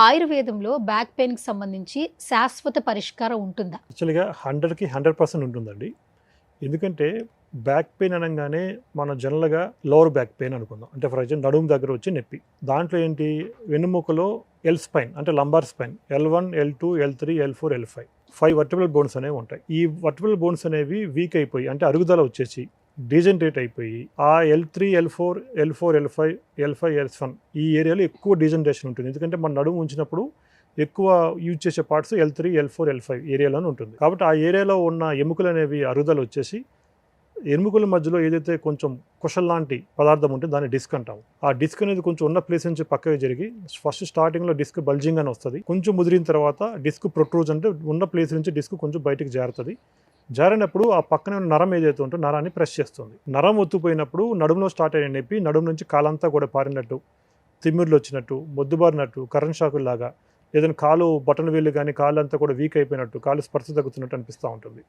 ఆయుర్వేదంలో బ్యాక్ పెయిన్‌కి సంబంధించి శాశ్వత పరిష్కారం ఉంటుందా? యాక్చువల్‌గా 100కి 100% ఉంటుందండి. ఎందుకంటే బ్యాక్ పెయిన్ అనంగానే మనం జనరల్‌గా లోవర్ బ్యాక్ పెయిన్ అనుకుందాం. అంటే ఫర్ ఎగ్జాంపుల్ నడుము దగ్గర వచ్చే నొప్పి. దాంట్లో ఏంటి వెన్నెముకలో ఎల్ స్పైన్ అంటే lumbar spine L1, L2, L3, L4, L5 5 vertebral bones అనేవి ఉంటాయి. ఈ వర్టిబ్రల్ బోన్స్ అనేవి వీక్ అయిపోయి అంటే అరుగుదల వచ్చేసి డీజనరేట్ అయిపోయి ఆ L3, L4, L4, L5, L5, L1 ఈ ఏరియాలో ఎక్కువ డీజనరేషన్ ఉంటుంది. ఎందుకంటే మన నడుము ఉంచినప్పుడు ఎక్కువ యూజ్ చేసే పార్ట్స్ L3, L4, L5 ఏరియాలోనే ఉంటుంది. కాబట్టి ఆ ఏరియాలో ఉన్న ఎముకలు అనేవి అరుగుదల వచ్చేసి ఎముకల మధ్యలో ఏదైతే కొంచెం కుషల్ లాంటి పదార్థం ఉంటే దాన్ని డిస్క్ అంటాం. ఆ డిస్క్ అనేది కొంచెం ఉన్న ప్లేస్ నుంచి పక్కకి జరిగి ఫస్ట్ స్టార్టింగ్లో డిస్క్ బల్జింగ్ అని వస్తుంది. కొంచెం ముదిరిన తర్వాత డిస్క్ ప్రొట్రూజ్ అంటే ఉన్న ప్లేస్ నుంచి డిస్క్ కొంచెం బయటికి జారుతుంది. జారినప్పుడు ఆ పక్కనే ఉన్న నరం ఏదైతే ఉంటుందో నరాన్ని ప్రెస్ చేస్తుంది. నరం ఒత్తుపోయినప్పుడు నడుములో స్టార్ట్ అయిన నొప్పి నడుము నుంచి కాలంతా కూడా పారినట్టు, తిమ్మిర్లు వచ్చినట్టు, మొద్దుబారినట్టు, కరెంట్ షాకుల్లాగా, ఏదైనా కాలు బటన్ వేళ్ళు కానీ కాళ్ళు అంతా కూడా వీక్ అయిపోయినట్టు, కాలు స్పర్శ తగ్గుతున్నట్టు అనిపిస్తూ ఉంటుంది.